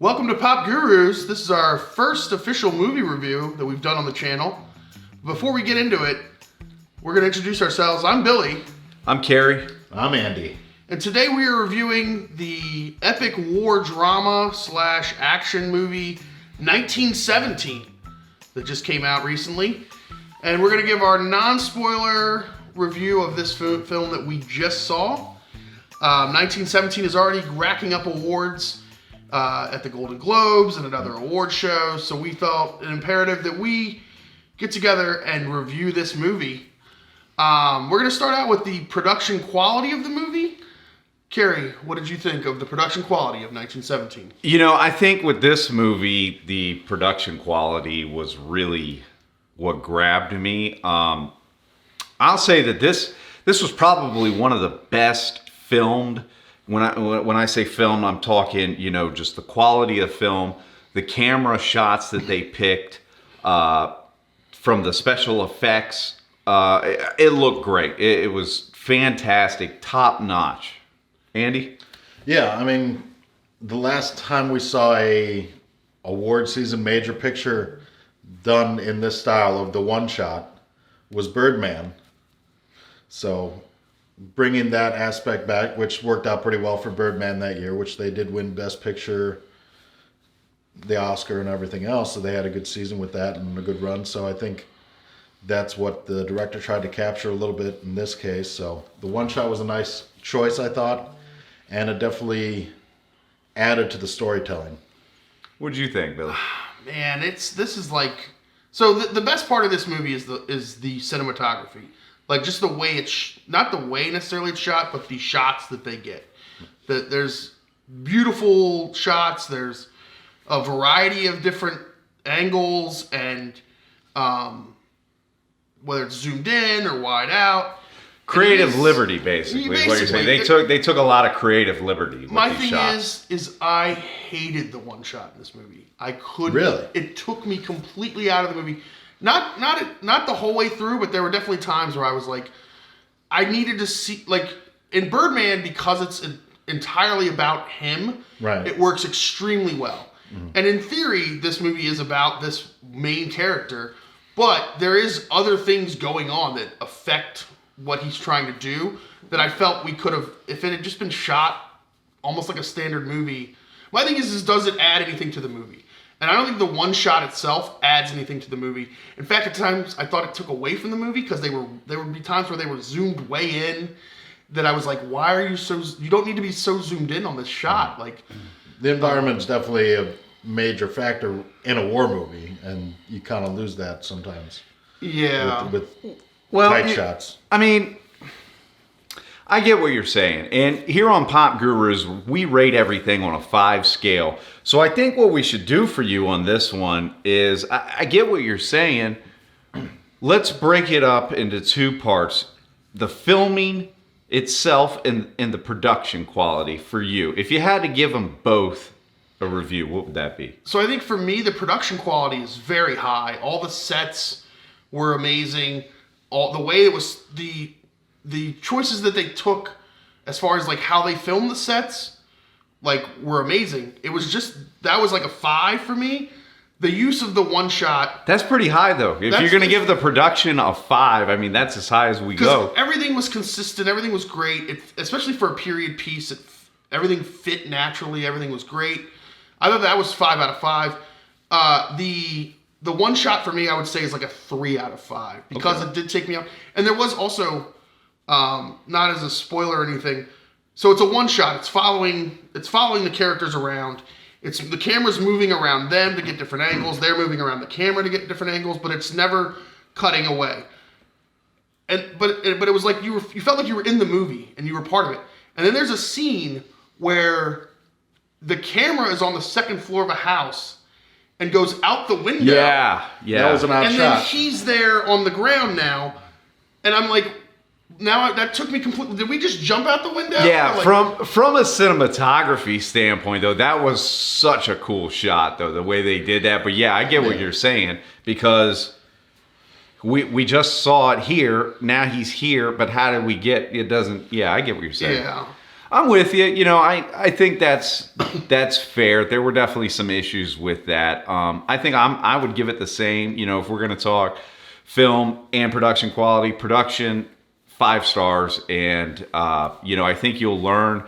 Welcome to Pop Gurus. This is our first official movie review that we've done on the channel. Before we get into it, we're going to introduce ourselves. I'm Billy. I'm Carrie. I'm Andy. And today we are reviewing the epic war drama / action movie 1917 that just came out recently. And we're going to give our non-spoiler review of this film that we just saw. 1917 is already racking up awards at the Golden Globes and at other award shows, so we felt it imperative that we get together and review this movie. We're going to start out with the production quality of the movie. Carrie, what did you think of the production quality of 1917? You know, I think with this movie, the production quality was really what grabbed me. I'll say that this was probably one of the best filmed. When I say filmed, I'm talking, just the quality of film, the camera shots that they picked, from the special effects. It looked great. It was fantastic, top notch. Andy? Yeah, I mean, the last time we saw a award season major picture done in this style of the one shot was Birdman. So bringing that aspect back, which worked out pretty well for Birdman that year, which they did win Best Picture, the Oscar and everything else. So they had a good season with that and a good run. So I think that's what the director tried to capture a little bit in this case. So the one shot was a nice choice, I thought, and it definitely added to the storytelling. What did you think, Billy? Man, so the best part of this movie is the cinematography. Like just the way it's not the way necessarily it's shot, but the shots that they get. There's beautiful shots. There's a variety of different angles, and whether it's zoomed in or wide out. Creative liberty, basically, is what you're saying. They took a lot of creative liberty with my these thing shots. is I hated the one shot in this movie. I couldn't. Really? It took me completely out of the movie. Not the whole way through, but there were definitely times where I was like, I needed to see, like in Birdman, because it's entirely about him. Right. It works extremely well. Mm-hmm. And in theory, this movie is about this main character, but there is other things going on that affect what he's trying to do that I felt we could have, if it had just been shot almost like a standard movie. My thing is does it add anything to the movie? And I don't think the one shot itself adds anything to the movie. In fact, at times I thought it took away from the movie because there would be times where they were zoomed way in that I was like, why are you you don't need to be so zoomed in on this shot. Like The environment's definitely a major factor in a war movie, and you kind of lose that sometimes. Yeah. With tight shots. I mean, I get what you're saying. And here on Pop Gurus, we rate everything on a 5 scale. So I think what we should do for you on this one is, I get what you're saying. Let's break it up into 2 parts. The filming itself and the production quality for you. If you had to give them both a review, what would that be? So I think for me, the production quality is very high. All the sets were amazing. All the way it was, the choices that they took as far as like how they filmed the sets, like were amazing. It was just, that was like a 5 for me. The use of the one shot. That's pretty high though. If you're going to give the production a 5, I mean, that's as high as we go. Everything was consistent. Everything was great. Especially for a period piece, everything fit naturally. Everything was great. I thought that was 5 out of 5. The one shot for me, I would say, is like a 3 out of 5 because It did take me out. And there was also, not as a spoiler or anything. So it's a one shot. It's following the characters around. The camera's moving around them to get different angles. They're moving around the camera to get different angles, but it's never cutting away. But it was like you felt like you were in the movie and you were part of it. And then there's a scene where the camera is on the second floor of a house and goes out the window. Yeah. That was an odd shot. And then he's there on the ground now, and I'm like, that took me completely. Did we just jump out the window? Yeah, Like, from a cinematography standpoint, though, that was such a cool shot, though, the way they did that. But yeah, I get what you're saying, because we just saw it here. Now he's here, but how did we get? It doesn't. Yeah, I get what you're saying. Yeah. I'm with you. You know, I think that's fair. There were definitely some issues with that. I think I would give it the same. You know, if we're going to talk film and production quality, production 5 stars, and you know, I think you'll learn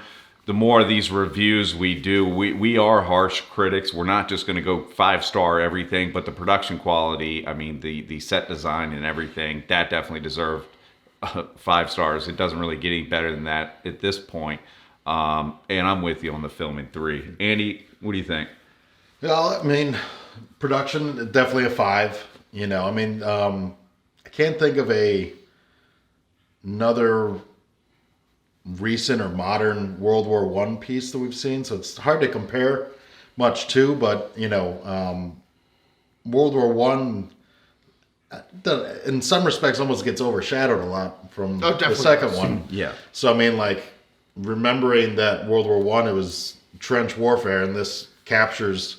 the more of these reviews we do. We are harsh critics. We're not just going to go 5-star everything, but the production quality. I mean, the set design and everything that definitely deserved 5 stars. It doesn't really get any better than that at this point. And I'm with you on the filming 3. Andy, what do you think? Well, I mean, production definitely a 5. You know, I mean, I can't think of another recent or modern World War One piece that we've seen, so it's hard to compare much to. But you know, World War One, in some respects, almost gets overshadowed a lot from the second one. Yeah. So I mean, like, remembering that World War One, it was trench warfare, and this captures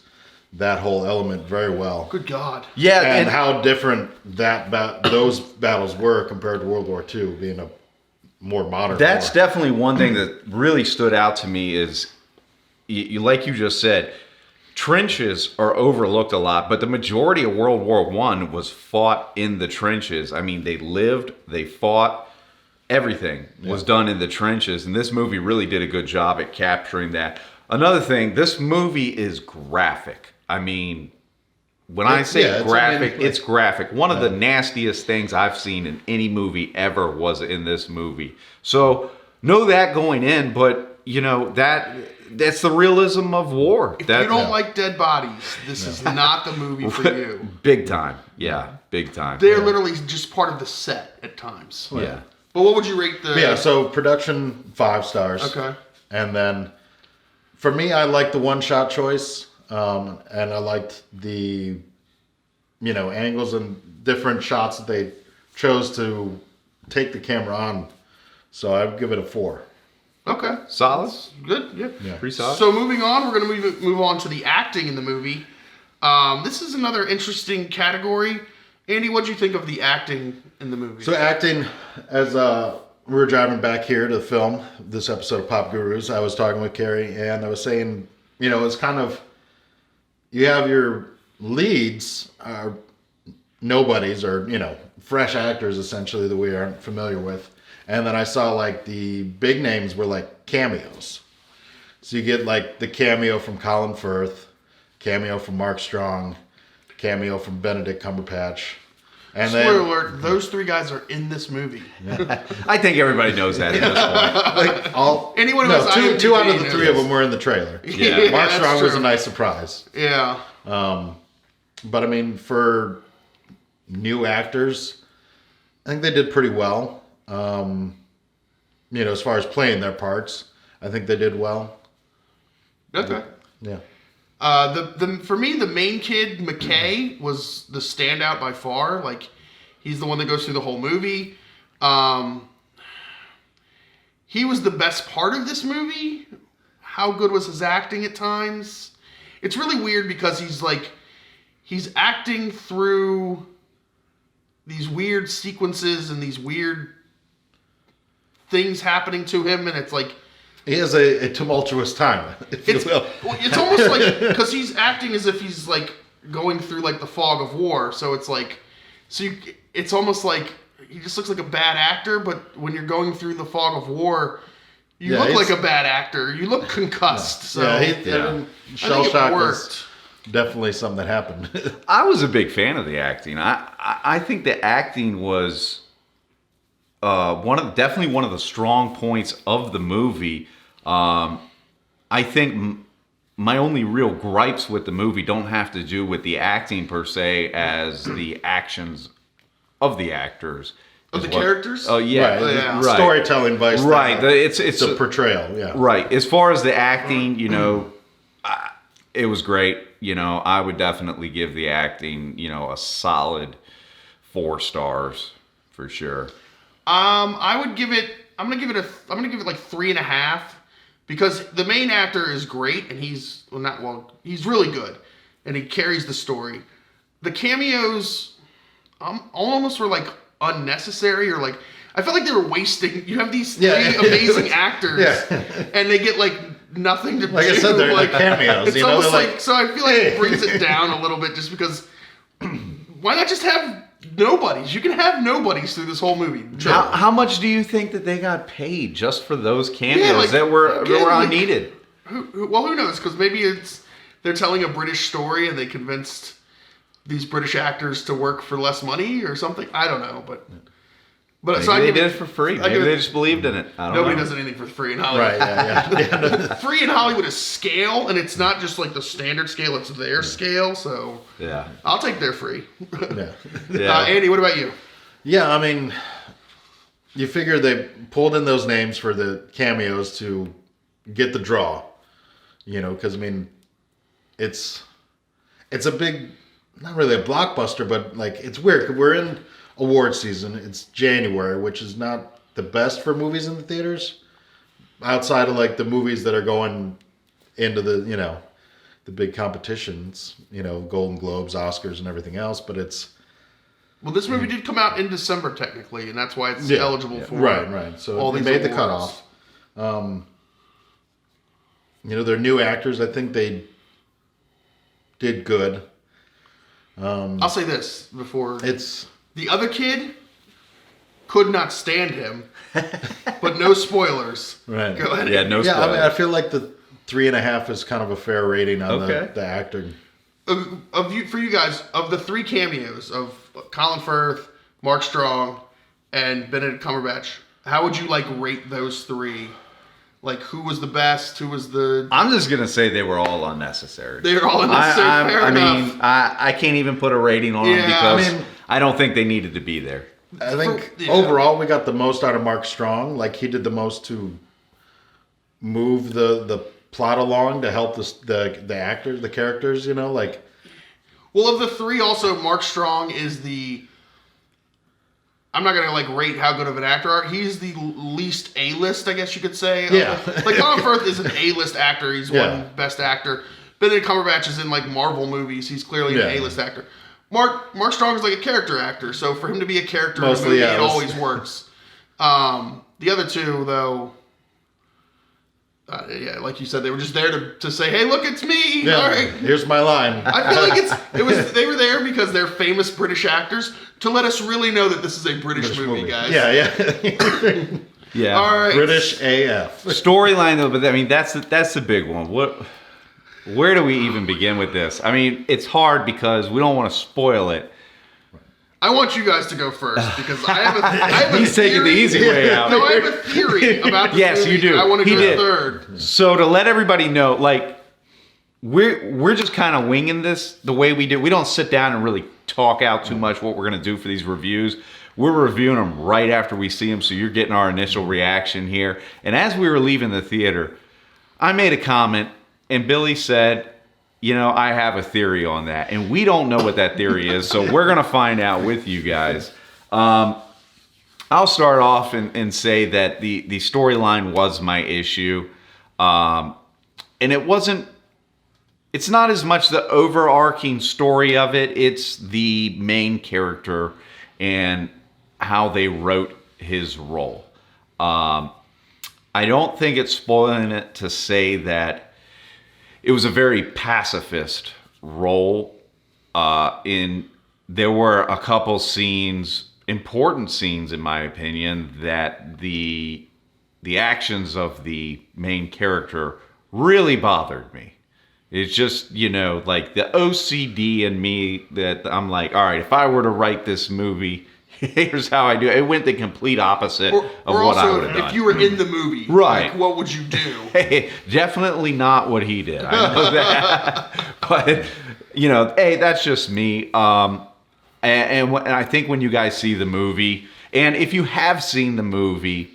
that whole element very well. Good God. Yeah, and how different those battles were compared to World War II, being a more modern that's war. definitely one thing that really stood out to me is, like you just said, trenches are overlooked a lot, but the majority of World War I was fought in the trenches. I mean, they lived, they fought, everything was done in the trenches, and this movie really did a good job at capturing that. Another thing, this movie is graphic. I mean, when I say graphic, it's graphic. One of the nastiest things I've seen in any movie ever was in this movie. So know that going in, but you know that's the realism of war. If you don't like dead bodies, this is not the movie for you. Big time. Yeah, big time. They're literally just part of the set at times. Yeah. But what would you rate the... Yeah, so production 5 stars. Okay. And then for me, I like the one-shot choice. And I liked the, you know, angles and different shots that they chose to take the camera on. So I'd give it a 4. Okay. Solid. Good. Yeah. Pretty solid. So moving on, we're going to move on to the acting in the movie. This is another interesting category. Andy, what'd you think of the acting in the movie? So acting, as we were driving back here to film this episode of Pop Gurus, I was talking with Carrie, and I was saying, you know, it's kind of, you have your leads are nobodies, or, you know, fresh actors essentially that we aren't familiar with. And then I saw like the big names were like cameos. So you get like the cameo from Colin Firth, cameo from Mark Strong, cameo from Benedict Cumberbatch. And Spoiler alert, those 3 guys are in this movie. I think everybody knows that at this point. Like Anyone who has IMDb two out of the 3 of knows. them were in the trailer. Yeah. Mark that's Strong was a true. nice surprise. Yeah. But I mean, for new actors, I think they did pretty well. You know, as far as playing their parts, I think they did well. Okay. Yeah. For me, the main kid, McKay, was the standout by far. Like, he's the one that goes through the whole movie. He was the best part of this movie. How good was his acting at times? It's really weird because he's acting through these weird sequences and these weird things happening to him, and it's like, He has a tumultuous time, if you will. it's almost like, because he's acting as if he's like going through like the fog of war. So it's like, it's almost like he just looks like a bad actor. But when you're going through the fog of war, you look like a bad actor. You look concussed. So Shell shock worked. was definitely something that happened. I was a big fan of the acting. I think the acting was definitely one of the strong points of the movie. I think my only real gripes with the movie don't have to do with the acting per se, as the actions of the actors. Of the characters? Oh yeah, Right. Storytelling vice. Right. It's the portrayal. Yeah. right. As far as the acting, you know, it was great. You know, I would definitely give the acting, you know, a solid 4 stars for sure. I'm gonna give it like 3.5, because the main actor is great, and he's really good, and he carries the story. The cameos almost were like unnecessary, or like, I felt like they were wasting. You have these three Yeah. amazing actors, Yeah. and they get like nothing to do. Like I said, they're like cameos. It's You know, almost they're like so. I feel like it brings it down a little bit, just because. Why not just have nobodies? You can have nobodies through this whole movie. How much do you think that they got paid just for those cameos like, that were again, like, unneeded? Who knows? Because maybe they're telling a British story and they convinced these British actors to work for less money or something. I don't know, but Maybe so I they give did it for free. Maybe they just believed in it. I don't Nobody know. does anything for free in Hollywood. Right, yeah. Free in Hollywood is scale, and it's not just like the standard scale; it's their scale. So Yeah. I'll take their free. Yeah. Yeah. Andy, what about you? Yeah, I mean, you figure they pulled in those names for the cameos to get the draw, because I mean, it's a big, not really a blockbuster, but like it's weird. 'Cause we're in award season. It's January, which is not the best for movies in the theaters, outside of like the movies that are going into the the big competitions, Golden Globes, Oscars, and everything else. But it's Well, this movie did come out in December technically, and that's why it's eligible for right. So all they these made the awards. cutoff. They're new actors. I think they did good. I'll say this before It's the other kid could not stand him, but no spoilers. right. Go ahead. Yeah, no Yeah, I spoilers. mean, I feel like the 3.5 is kind of a fair rating on Okay. the acting. For you guys, of the three cameos of Colin Firth, Mark Strong, and Benedict Cumberbatch, how would you rate those three? Like, who was the best? Who was the? I'm just gonna say they were all unnecessary. They were all unnecessary. Fair enough. I can't even put a rating on them Yeah, because I don't think they needed to be there. I think Yeah. overall we got the most out of Mark Strong. Like he did the most to move the plot along to help the actors, the characters. Well, of the three, also Mark Strong is the. I'm not gonna rate how good of an actor. He's the least A-list, I guess you could say. Yeah. Colin Firth is an A-list actor. He's Yeah. won Best Actor. Benedict Cumberbatch is in Marvel movies. He's clearly Yeah. an A-list actor. Mark Strong is a character actor, so for him to be a character Mostly, in a movie, yeah, it it was- always works. The other two, though, like you said, they were just there to say, "Hey, look, it's me." Yeah. All right. Here's my line. I feel like they were there because they're famous British actors to let us really know that this is a British movie, guys. Yeah. Yeah. All right. British AF. Storyline though, but I mean that's the big one. Where do we even begin with this? I mean, it's hard because we don't want to spoil it. I want you guys to go first because I have a He's taking the theory. easy way out. No, I have a theory about this Yes, movie. you do. I want to He go did. third. So to let everybody know, we're just kind of winging this the way we do. We don't sit down and really talk out too much what we're going to do for these reviews. We're reviewing them right after we see them, so you're getting our initial reaction here. And as we were leaving the theater, I made a comment, and Billy said, I have a theory on that. And we don't know what that theory is, so we're going to find out with you guys. I'll start off and say that the storyline was my issue. And it's not as much the overarching story of it, it's the main character and how they wrote his role. I don't think it's spoiling it to say that it was a very pacifist role. There were a couple scenes, important scenes in my opinion, that the actions of the main character really bothered me. It's just, the OCD in me that I'm like, all right, if I were to write this movie, here's how I do it. It went the complete opposite of what I would have done. If you were in the movie, Right. what would you do? Hey, definitely not what he did. I know that. But, hey, that's just me. And I think when you guys see the movie, and if you have seen the movie,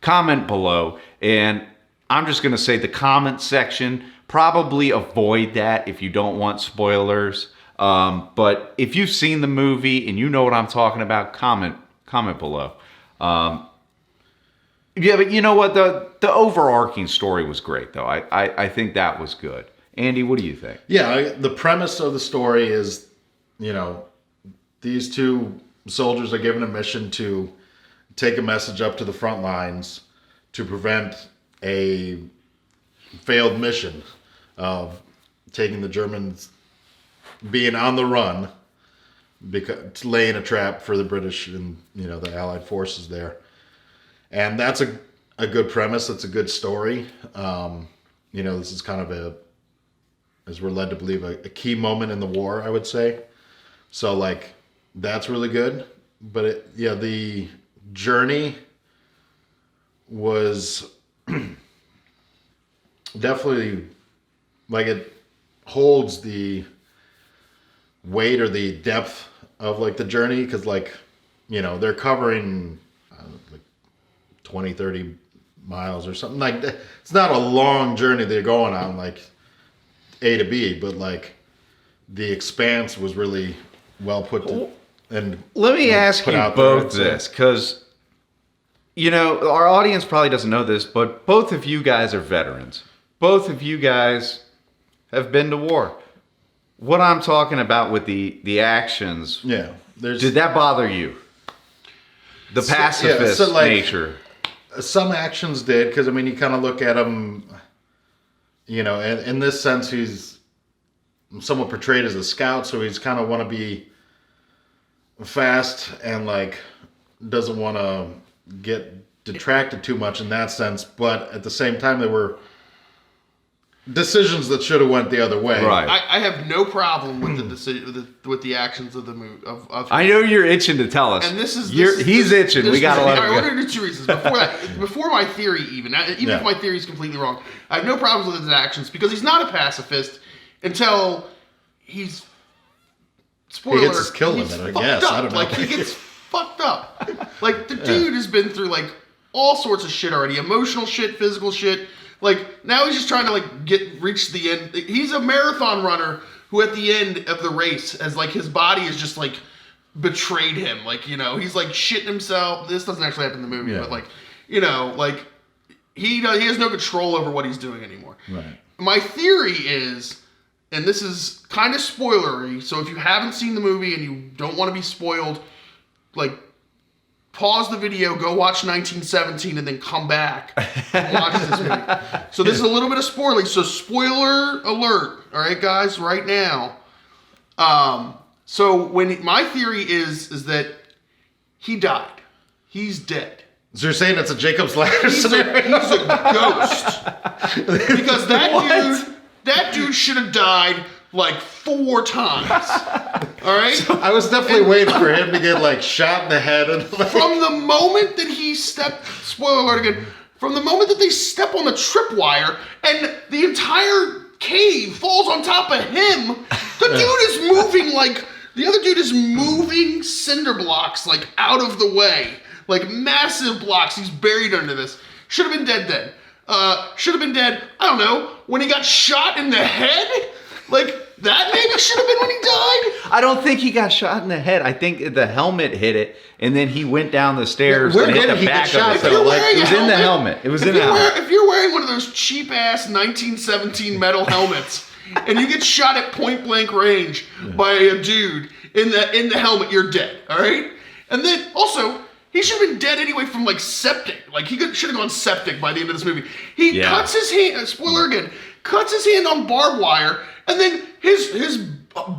comment below. And I'm just going to say the comment section, probably avoid that if you don't want spoilers. But if you've seen the movie and you know what I'm talking about, comment below. Yeah, but you know what? The overarching story was great, though. I think that was good. Andy, what do you think? Yeah, the premise of the story is, these two soldiers are given a mission to take a message up to the front lines to prevent a failed mission of taking the Germans being on the run, because laying a trap for the British and the Allied forces there. And that's a good premise. That's a good story. This is kind of as we're led to believe, a key moment in the war, I would say. So like that's really good. But the journey was definitely like it holds the weight or the depth of like the journey, because they're covering like 20, 30 miles or something like that. It's not a long journey they're going on like A to B, but like the expanse was really well put to, and let me ask you both this, because our audience probably doesn't know this, but both of you guys are veterans. Both of you guys have been to war. What I'm talking about with the actions, did that bother you? The pacifist nature. Some actions did, because you kind of look at him, and in this sense, he's somewhat portrayed as a scout, so he's kind of want to be fast and like doesn't want to get detracted too much in that sense. But at the same time, there were decisions that should have went the other way. Right. I have no problem with the decision with the actions of the movie. I know you're itching to tell us. And he's itching. We got to let him go. I wanted to do two reasons. Before my theory, even if my theory is completely wrong, I have no problems with his actions, because he's not a pacifist until he's. Spoiler. He gets his kill limit, I guess. I don't know. Like he gets fucked up. Like the dude has been through like all sorts of shit already. Emotional shit, physical shit. Like, now he's just trying to, like, reach the end. He's a marathon runner who, at the end of the race, as, like, his body is just, like, betrayed him. Like, he's, like, shitting himself. This doesn't actually happen in the movie, but, like, like, he has no control over what he's doing anymore. Right. My theory is, and this is kind of spoilery, so if you haven't seen the movie and you don't want to be spoiled, like, pause the video, go watch 1917, and then come back and watch this movie. So this is a little bit of spoiling. So spoiler alert, all right, guys, right now. So my theory is that he died. He's dead. So you're saying it's a Jacob's Ladder scenario? He's a ghost. Because that dude should have died like 4 times. All right? I was definitely waiting for him to get like shot in the head. From the moment that he stepped, spoiler alert again, from the moment that they step on the tripwire and the entire cave falls on top of him, the dude is moving like, the other dude is moving cinder blocks like out of the way. Like massive blocks. He's buried under this. Should have been dead then. Should have been dead, I don't know, when he got shot in the head? Like, that maybe should have been when he died? I don't think he got shot in the head. I think the helmet hit it, and then he went down the stairs Where and hit did the he back get shot, of it. though? It was in the helmet. It was in the helmet. If you're wearing one of those cheap-ass 1917 metal helmets, and you get shot at point-blank range by a dude in the helmet, you're dead, all right? And then, also, he should have been dead anyway from, like, septic. Like, he should have gone septic by the end of this movie. He cuts his hand, spoiler again, cuts his hand on barbed wire, and then his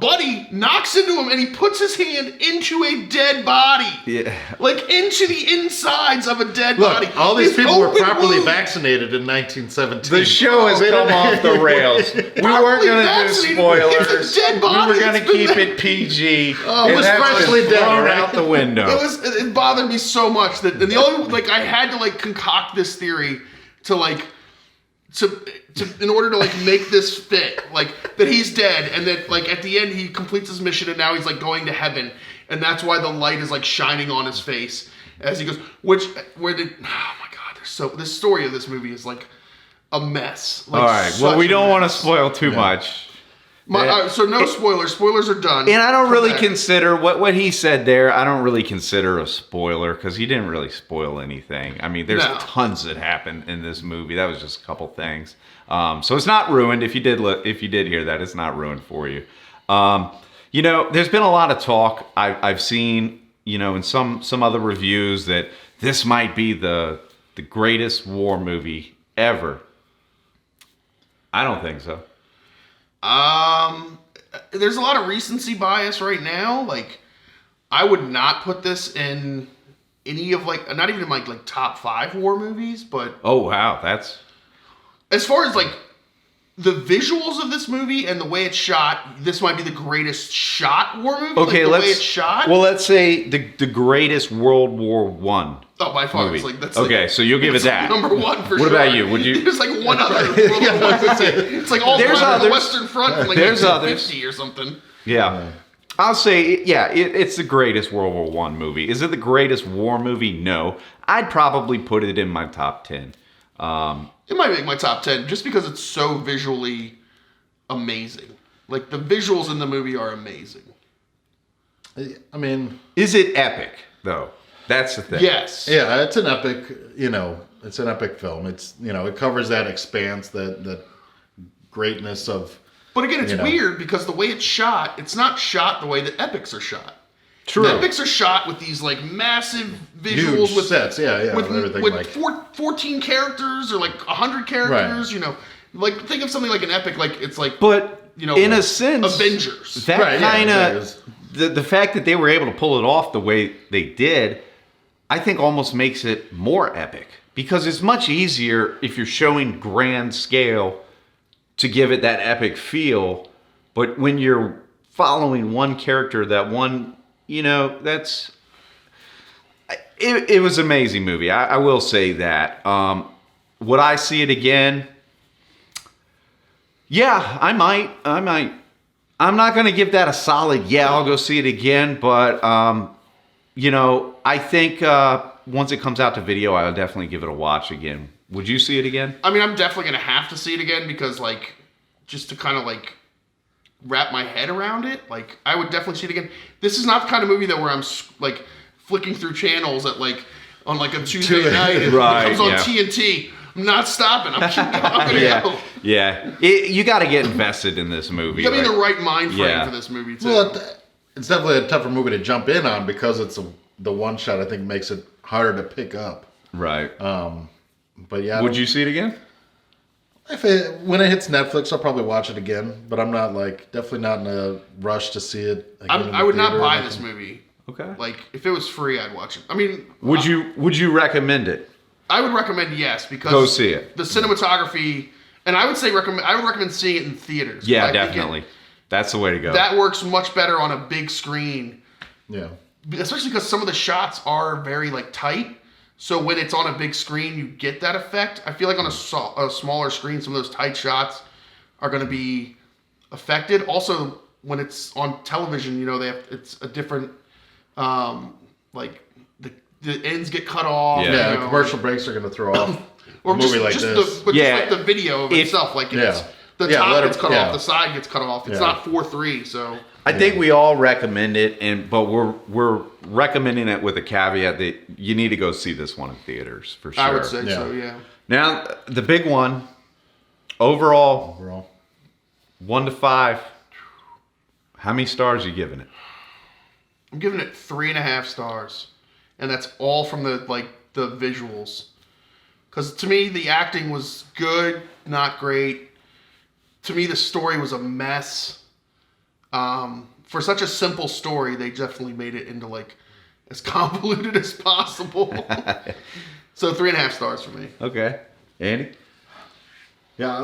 buddy knocks into him, and he puts his hand into a dead body. Yeah. Like, into the insides of a dead body. All these people were properly vaccinated in 1917. The show has come off the rails. We weren't going to do spoilers. Dead body. We were going to keep it PG. It was freshly thrown out the window. It bothered me so much that, and the only, like, I had to, like, concoct this theory to, like, in order to like make this fit, like that he's dead, and that like at the end he completes his mission, and now he's like going to heaven, and that's why the light is like shining on his face as he goes. Oh my god, this story of this movie is like a mess. Like, all right, well, we don't want to spoil too much. So no spoilers. Spoilers are done. And I don't really consider what he said there. I don't really consider a spoiler, because he didn't really spoil anything. I mean, there's tons that happened in this movie. That was just a couple things. So it's not ruined. If you did hear that, it's not ruined for you. There's been a lot of talk I've seen. in some other reviews that this might be the greatest war movie ever. I don't think so. There's a lot of recency bias right now. Like, I would not put this in any of not even in like top 5 war movies, but Oh wow, that's as far as like the visuals of this movie and the way it's shot, this might be the greatest shot war movie. okay. Like, the way it's shot. Well, let's say the greatest World War One. Oh, by far, movie. it's like that's okay. Like, so you'll give it that number one for sure. What about you? Would you? There's like one other. It's like all There's on the others. Western Front from like There's 1950 or something. Yeah. I'll say, it's the greatest World War One movie. Is it the greatest war movie? No. I'd probably put it in my top 10. It might make my top 10 just because it's so visually amazing. Like, the visuals in the movie are amazing. I mean, Is it epic, though? That's the thing. Yes. yeah, it's an epic. It's an epic film. It's it covers that expanse, that greatness of. But again, it's You know. weird because the way it's shot, it's not shot the way that epics are shot. True. The epics are shot with these like massive visuals Huge with sets, yeah, with, everything with like 14 characters or like 100 characters. Like think of something like an epic, like it's like But in a sense, Avengers. that Right, yeah, kind of exactly. the fact that they were able to pull it off the way they did, I think almost makes it more epic because it's much easier if you're showing grand scale to give it that epic feel. But when you're following one character, that one, that's it was an amazing movie. I will say that. Would I see it again? Yeah, I might. I'm not going to give that a solid, I'll go see it again. But, I think once it comes out to video, I'll definitely give it a watch again. Would you see it again? I mean, I'm definitely going to have to see it again because, like, just to kind of, like, wrap my head around it, like, I would definitely see it again. This is not the kind of movie that where I'm, like, flicking through channels at, like, on, like, a Tuesday night and Right, it comes on yeah. TNT. I'm not stopping. I'm gonna go. Yeah. You got to get invested in this movie. You got to be in right? the right mind frame Yeah. for this movie, too. Well, it's definitely a tougher movie to jump in on because it's the one shot. I think makes it harder to pick up. Right. But yeah, Would you see it again? when it hits Netflix, I'll probably watch it again. But I'm not definitely not in a rush to see it again. in the I would not theater or buy anything. this movie. Okay. Like, if it was free, I'd watch it. I mean, Would you recommend it? I would recommend yes because Go see it. The cinematography, and I would recommend seeing it in theaters. Yeah, I think definitely. That's the way to go. that works much better on a big screen, Yeah. especially because some of the shots are very like tight. So when it's on a big screen, you get that effect. I feel like on a smaller screen, some of those tight shots are going to be affected. Also, when it's on television, it's a different, like the ends get cut off. Yeah. Yeah, the commercial breaks are going to throw off Or a movie just, like just this. The, but Yeah. just like the video of itself, like it's the Yeah, top let gets it- cut yeah. off, the side gets cut off. It's Yeah. not 4:3, so I think we all recommend it, but we're recommending it with a caveat that you need to go see this one in theaters for sure. I would say Yeah. so. Yeah, Now the big one, overall, Overall. 1 to 5. How many stars are you giving it? I'm giving it 3.5 stars, and that's all from the visuals. Because to me, the acting was good, not great. To me, the story was a mess. For such a simple story, they definitely made it into as convoluted as possible. So 3.5 stars for me. Okay, Andy. Yeah,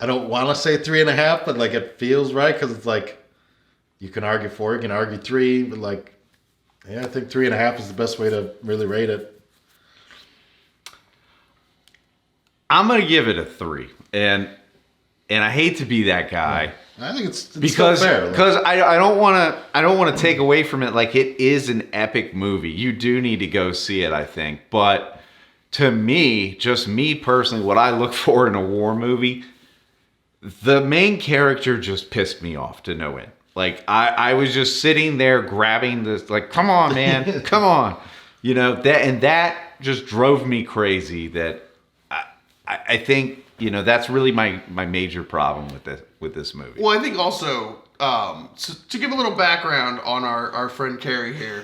I don't want to say 3.5, but it feels right because it's you can argue 4, you can argue 3, but I think 3.5 is the best way to really rate it. I'm gonna give it a 3, and I hate to be that guy. I think it's Because still fair. I don't want to take away from it. It is an epic movie. You do need to go see it, I think. But to me, just me personally, what I look for in a war movie, the main character just pissed me off to no end. I was just sitting there grabbing this, come on, man, come on, that just drove me crazy. That I think that's really my major problem with this movie. Well, I think also So to give a little background on our friend Carrie here,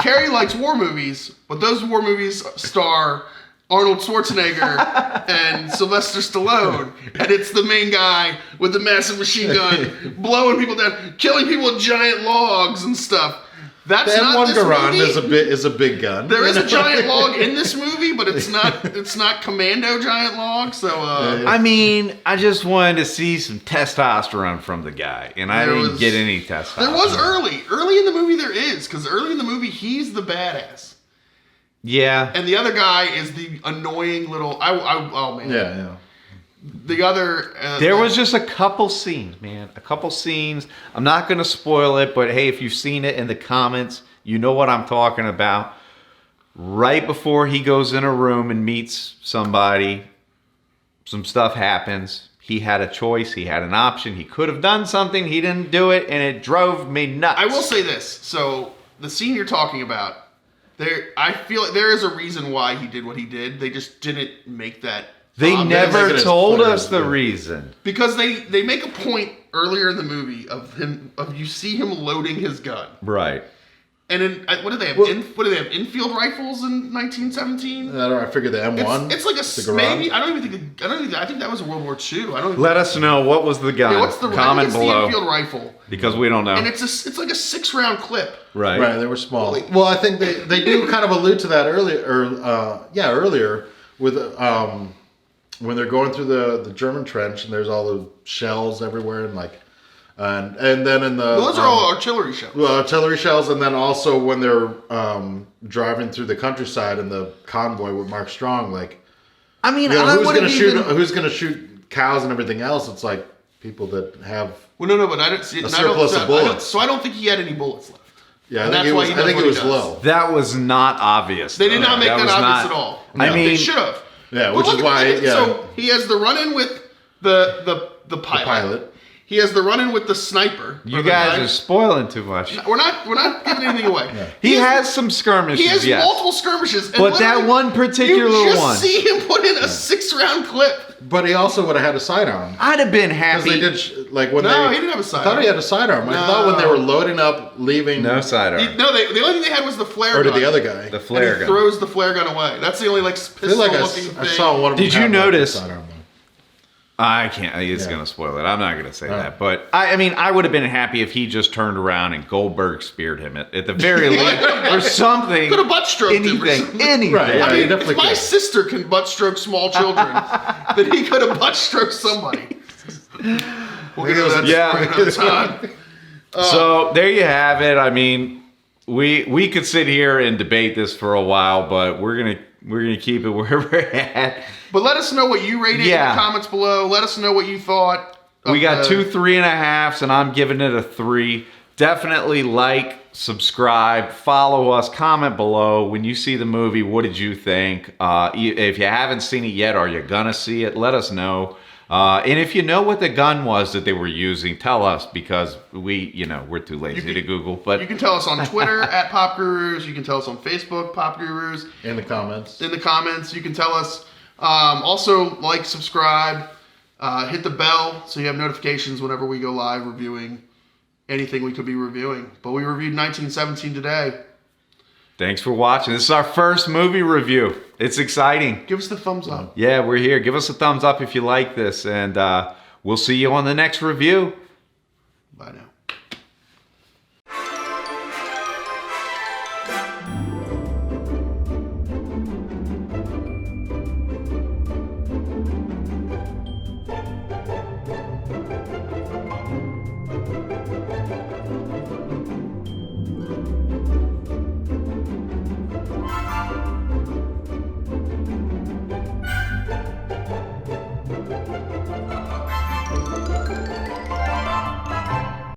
Carrie likes war movies, but those war movies star Arnold Schwarzenegger and Sylvester Stallone, and it's the main guy with the massive machine gun blowing people down, killing people with giant logs and stuff. That's The not M1 this Garand movie. is a big gun. There is a giant log in this movie, but it's not Commando giant log. So I mean, I just wanted to see some testosterone from the guy, and I didn't get any testosterone. there was early in the movie there is, because early in the movie he's the badass. Yeah. And the other guy is the annoying little. Oh man. Yeah. The other. There was just a couple scenes, man. A couple scenes. I'm not going to spoil it, but hey, if you've seen it in the comments, you know what I'm talking about. Right before he goes in a room and meets somebody, some stuff happens. He had a choice. He had an option. He could have done something. He didn't do it, and it drove me nuts. I will say this. So the scene you're talking about, I feel like there is a reason why he did what he did. They just didn't make that. They never making it told clear, us the yeah. reason. Because they make a point earlier in the movie of you see him loading his gun. Right. And then what did they have? What did they have? Infield rifles in 1917? I figured the M1. It's like the a Garand. maybe. I think that was World War II. I don't. Even, Let us know what was the gun. yeah, what's the Comment I think it's below the Enfield rifle, because we don't know. and it's like a 6-round clip. Right. Right, they were small. Holy- Well, I think they do kind of allude to that earlier with when they're going through the German trench and there's all the shells everywhere and then in the Those are all artillery shells. artillery shells, and then also when they're driving through the countryside in the convoy with Mark Strong, like I mean, you know, I who's wouldn't who's gonna shoot cows and everything else? It's like people that have Well, no, but I didn't see it. A surplus of bullets. So I don't think he had any bullets left. yeah. I And think that's it why was he I does think what it he was does. low. That was not obvious. They did not make that was obvious not- at all. I mean, They should have. Yeah, But which look is at- why look at- yeah. So he has the run-in with the pilot. pilot. He has the run-in with the sniper. You or the guys guy. are spoiling too much. We're not giving anything away. He has some skirmishes, He has yes. multiple skirmishes. And But that literally, one particular you just one. see him put in a 6-round clip. But he also would have had a sidearm. I'd have been Because happy. they did when No, they. he didn't have a I sidearm. thought he had a sidearm. I No. thought when they were loading up, leaving. No sidearm. No, the only thing they had was the flare Or gun. did the other guy? The And flare he gun. throws the flare gun away. That's the only I feel pistol like looking thing. I saw one of them. Did you have, like, a notice- sidearm one. I can't. It's Yeah. going to spoil it. I'm not going to say All that. right. But I mean, I would have been happy if he just turned around and Goldberg speared him at the very least, or something. Could have butt stroked him or anything, something. anything. Right, yeah. I he mean, definitely if my could. sister can butt stroke small children, then he could have butt stroked somebody. We'll get into that Yeah. story another time. So there you have it. I mean, we could sit here and debate this for a while, but we're gonna keep it where we're at. But let us know what you rated Yeah. in the comments below. Let us know what you thought. We of got the- 2 3.5s, and I'm giving it a 3. Definitely like, subscribe, follow us, comment below. When you see the movie, what did you think? If you haven't seen it yet, are you gonna see it? Let us know. And if you know what the gun was that they were using, tell us, because we're too lazy to Google. But You can tell us on Twitter at Pop Gurus. You can tell us on Facebook, Pop Gurus. In the comments. In the comments, you can tell us. Also, like, subscribe, hit the bell so you have notifications whenever we go live reviewing anything we could be reviewing. But we reviewed 1917 today. thanks for watching. This is our first movie review. It's exciting. Give us the thumbs up. Yeah, we're here. Give us a thumbs up if you like this, and we'll see you on the next review. Bye now.